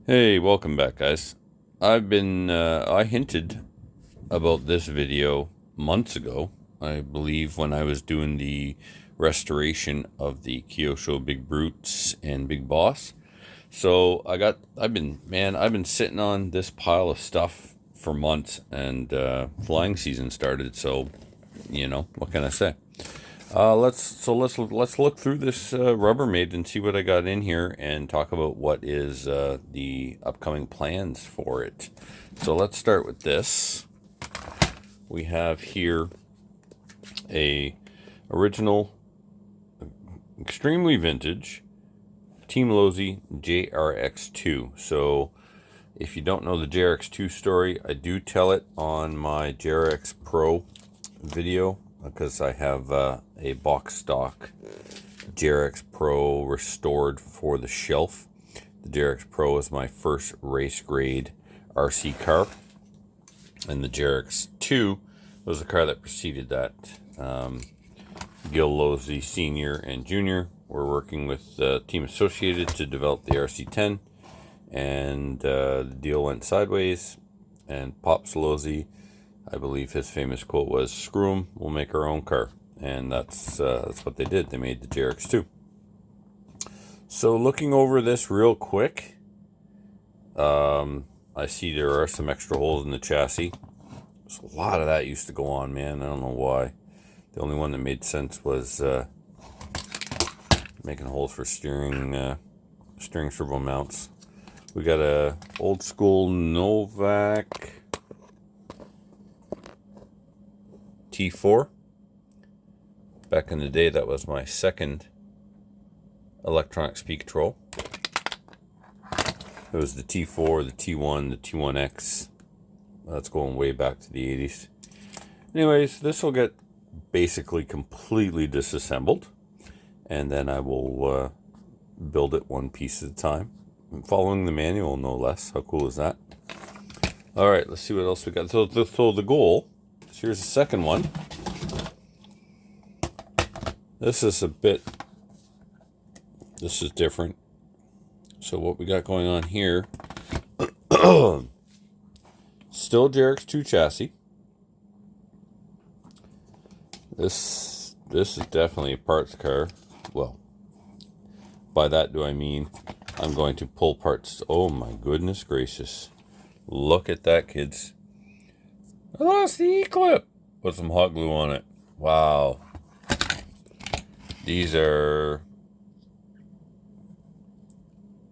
Hey, welcome back, guys. I hinted about this video months ago, I believe, when I was doing the restoration of the Kyosho Big Brutes and Big Boss. So I've been sitting on this pile of stuff for months, and flying season started. So, what can I say? Let's look through this Rubbermaid and see what I got in here and talk about what is the upcoming plans for it. So let's start with this. We have here a original, extremely vintage Team Losi JRX2. So if you don't know the JRX2 story, I do tell it on my JRX Pro video, because I have a box stock JRX Pro restored for the shelf. The JRX Pro is my first race grade RC car, and the JRX 2 was the car that preceded that. Gil Losi Sr. and Jr. were working with Team Associated to develop the RC10, and the deal went sideways, and Pops Losi, I believe his famous quote was, "Screw 'em, we'll make our own car." And that's what they did. They made the JRX2. So looking over this real quick, I see there are some extra holes in the chassis. So a lot of that used to go on, man. I don't know why. The only one that made sense was making holes for steering servo mounts. We got a old school Novak T4. Back in the day, that was my second electronic speed control. It was the T4, the T1, the T1X. That's going way back to the 80s. Anyways, this will get basically completely disassembled, and then I will build it one piece at a time, following the manual, no less. How cool is that? All right, let's see what else we got. So the goal, so here's the second one. This is different. So what we got going on here, still JRX2 chassis. This is definitely a parts car. Well, by that do I mean I'm going to pull parts. Oh my goodness gracious. Look at that, kids. I lost the E-clip. Put some hot glue on it. Wow. These are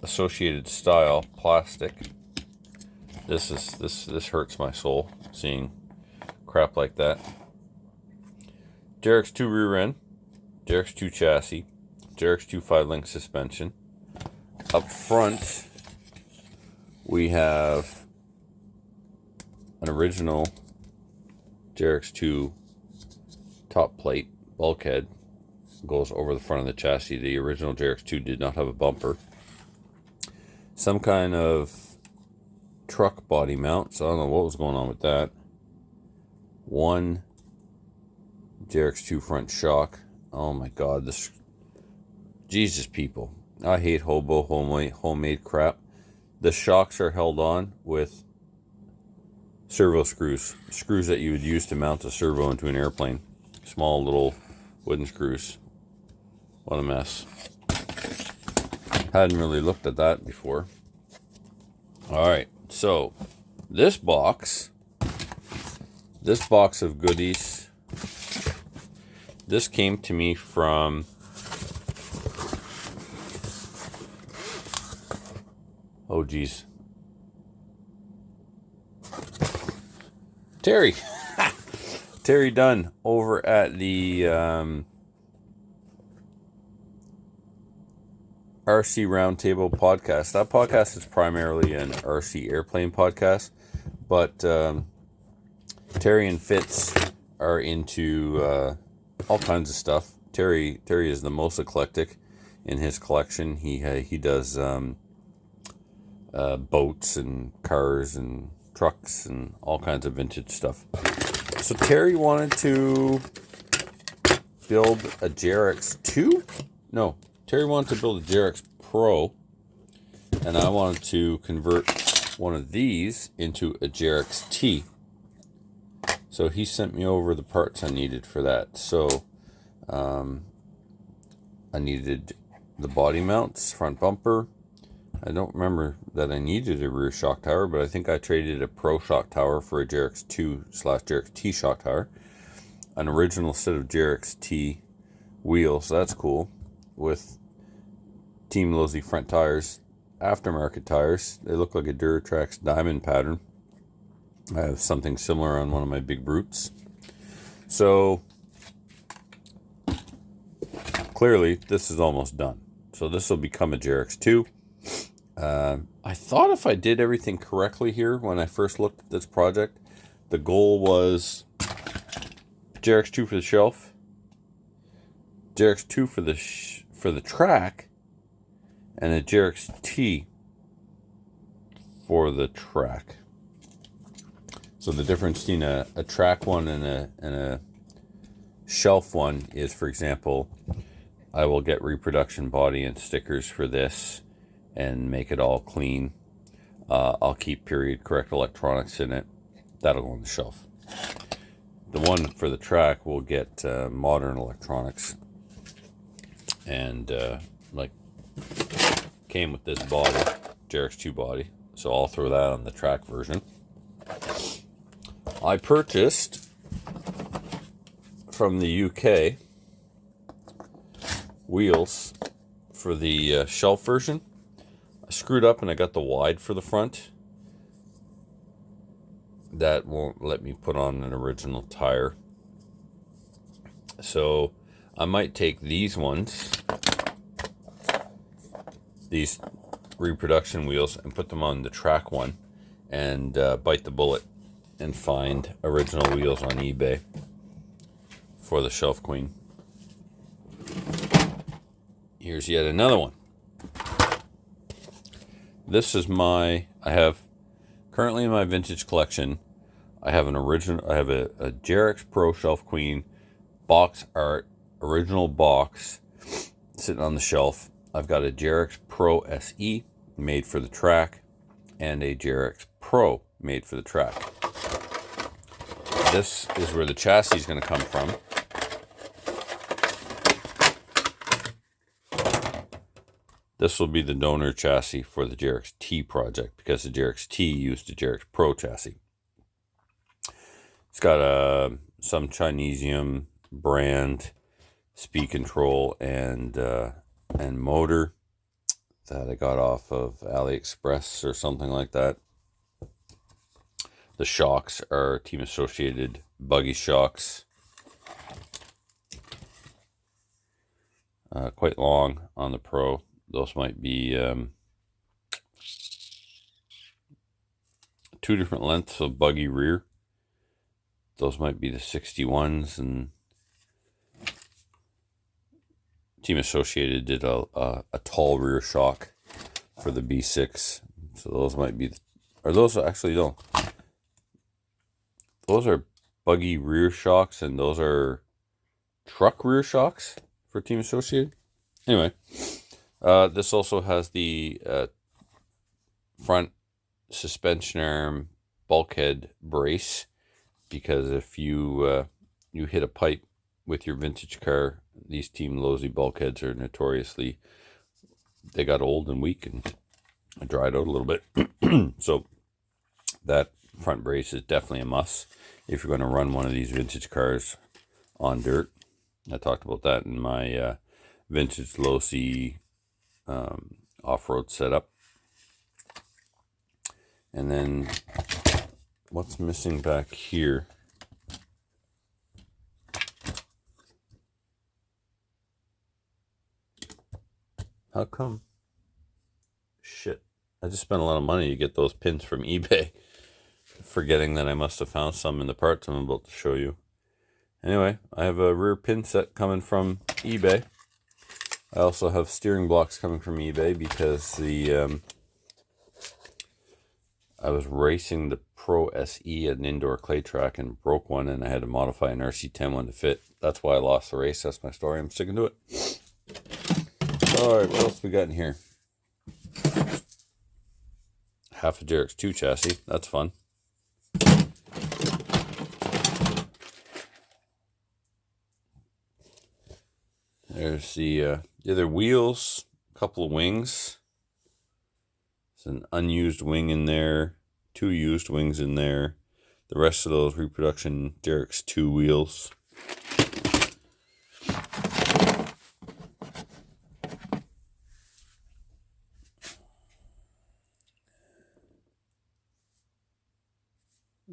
Associated style plastic. This hurts my soul, seeing crap like that. JRX2 rear end, JRX2 chassis, JRX2 5-link suspension. Up front, we have an original JRX2 top plate bulkhead. Goes over the front of the chassis. The original JRX2 did not have a bumper. Some kind of truck body mount, so I don't know what was going on with that. One JRX2 front shock. Oh my god, this... Jesus, people. I hate homemade crap. The shocks are held on with servo screws. Screws that you would use to mount a servo into an airplane. Small little wooden screws. What a mess. Hadn't really looked at that before. Alright, so this box of goodies, this came to me from Terry Dunn over at the RC Roundtable podcast. That podcast is primarily an RC airplane podcast, but Terry and Fitz are into all kinds of stuff. Terry is the most eclectic in his collection. He does boats and cars and trucks and all kinds of vintage stuff. So Terry wanted to build a JRX2? No. Terry wanted to build a JRX Pro and I wanted to convert one of these into a JRX T. So he sent me over the parts I needed for that. So I needed the body mounts, front bumper. I don't remember that I needed a rear shock tower, but I think I traded a Pro shock tower for a JRX 2/JRX T shock tower. An original set of JRX T wheels, that's cool, with Team Losi front tires, aftermarket tires. They look like a Duratrax diamond pattern. I have something similar on one of my big brutes. So clearly this is almost done. So this will become a JRX 2. I thought if I did everything correctly here when I first looked at this project, the goal was JRX 2 for the shelf, JRX 2 for the track, and a JRX T for the track. So the difference between a track one and a shelf one is, for example, I will get reproduction body and stickers for this and make it all clean. I'll keep period correct electronics in it. That'll go on the shelf. The one for the track will get modern electronics, and like came with this body, JRX 2 body, so I'll throw that on the track version. I purchased from the UK wheels for the shelf version. I screwed up and I got the wide for the front. That won't let me put on an original tire. So I might take these ones, these reproduction wheels, and put them on the track one and bite the bullet and find original wheels on eBay for the Shelf Queen. Here's yet another one. This is I have currently in my vintage collection, I have a JRX Pro Shelf Queen box art, original box, sitting on the shelf. I've got a JRX Pro SE made for the track, and a JRX Pro made for the track. This is where the chassis is going to come from. This will be the donor chassis for the JRX T project, because the JRX T used a JRX Pro chassis. It's got some Chinesium brand speed control and motor that I got off of AliExpress or something like that. The shocks are Team Associated buggy shocks. Quite long on the Pro. Those might be 2 different lengths of buggy rear. Those might be the 61s, and Team Associated did a tall rear shock for the B6. So those might be, or those actually don't. Those are buggy rear shocks, and those are truck rear shocks for Team Associated. Anyway, this also has the front suspension arm bulkhead brace, because if you hit a pipe with your vintage car, these Team Losi bulkheads are notoriously, they got old and weak and dried out a little bit. So that front brace is definitely a must if you're going to run one of these vintage cars on dirt. I talked about that in my vintage Losi off-road setup. And then what's missing back here? How come? Shit. I just spent a lot of money to get those pins from eBay, forgetting that I must have found some in the parts I'm about to show you. Anyway, I have a rear pin set coming from eBay. I also have steering blocks coming from eBay, because I was racing the Pro SE at an indoor clay track and broke one, and I had to modify an RC10 one to fit. That's why I lost the race. That's my story. I'm sticking to it. Alright, what else we got in here? half a JRX 2 chassis. That's fun. There's the other wheels, a couple of wings. There's an unused wing in there, 2 used wings in there. The rest of those reproduction JRX 2 wheels.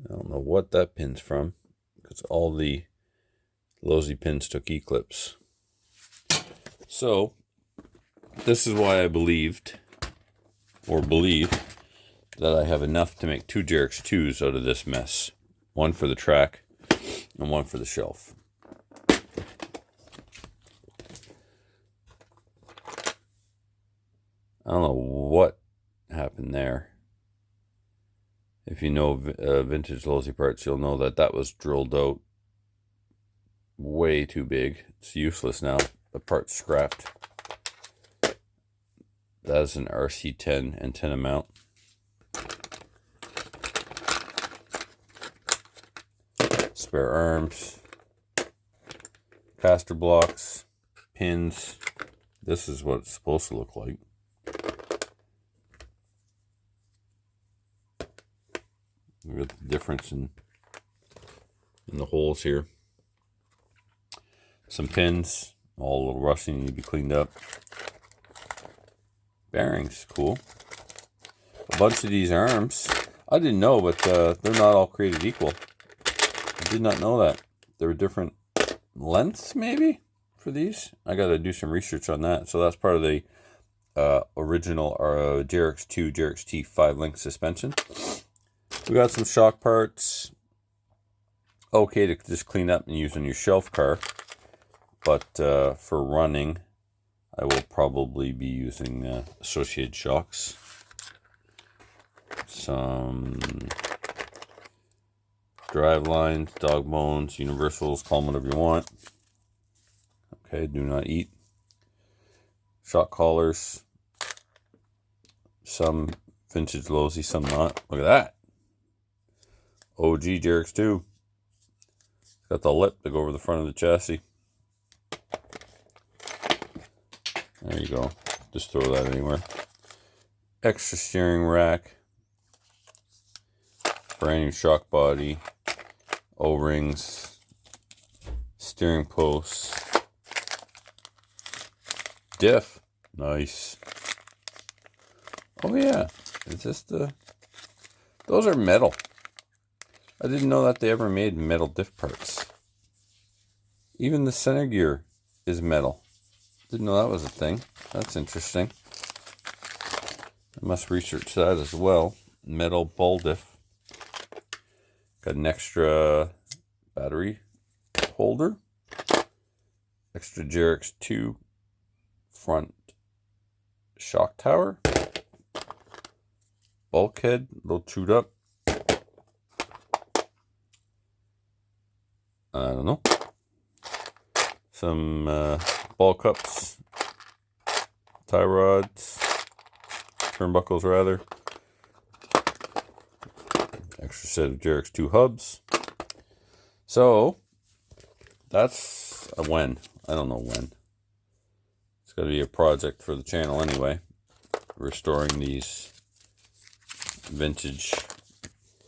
I don't know what that pin's from, because all the Losi pins took E-clips. So, this is why I believe that I have enough to make 2 JRX 2s out of this mess. One for the track and one for the shelf. I don't know what happened there. If you know vintage Losi parts, you'll know that that was drilled out way too big. It's useless now. The part's scrapped. That is an RC10 antenna mount. Spare arms, caster blocks, pins. This is what it's supposed to look like. Look at the difference in the holes here. Some pins, all a little rusty, need to be cleaned up. Bearings, cool. A bunch of these arms, I didn't know, but they're not all created equal. I did not know that. There were different lengths, maybe, for these. I got to do some research on that. So that's part of the original JRX 2 JRX T 5-link suspension. We got some shock parts. Okay to just clean up and use on your shelf car. But for running, I will probably be using associated shocks. Some drive lines, dog bones, universals, call them whatever you want. Okay, do not eat. Shock collars. Some vintage Losi, some not. Look at that. OG JRX 2. Got the lip to go over the front of the chassis. There you go. Just throw that anywhere. Extra steering rack. Brand new shock body. O-rings. Steering posts. Diff. Nice. Oh yeah. Is this the... Those are metal. I didn't know that they ever made metal diff parts. Even the center gear is metal. Didn't know that was a thing. That's interesting. I must research that as well. Metal ball diff. Got an extra battery holder. Extra JRX 2 front shock tower. Bulkhead, a little chewed up. I don't know. Some ball cups, tie rods, turnbuckles rather. Extra set of JRX 2 hubs. So that's a when. I don't know when. It's got to be a project for the channel anyway. Restoring these vintage.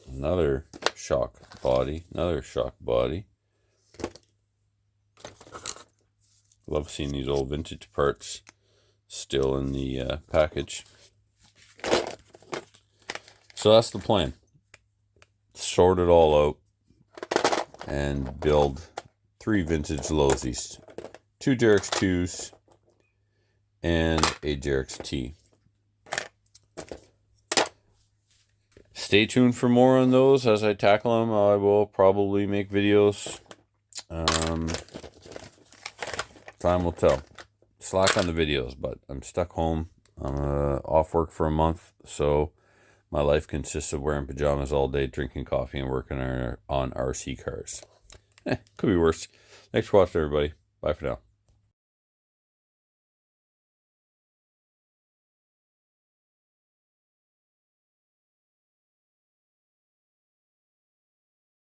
Another shock body. Another shock body. Love seeing these old vintage parts still in the package. So that's the plan. Sort it all out and build 3 vintage Losis, 2 JRX 2s, and a JRX T. Stay tuned for more on those as I tackle them. I will probably make videos. Time will tell. Slack on the videos, but I'm stuck home. I'm off work for a month, so my life consists of wearing pajamas all day, drinking coffee, and working on RC cars. Could be worse. Thanks for watching, everybody. Bye for now.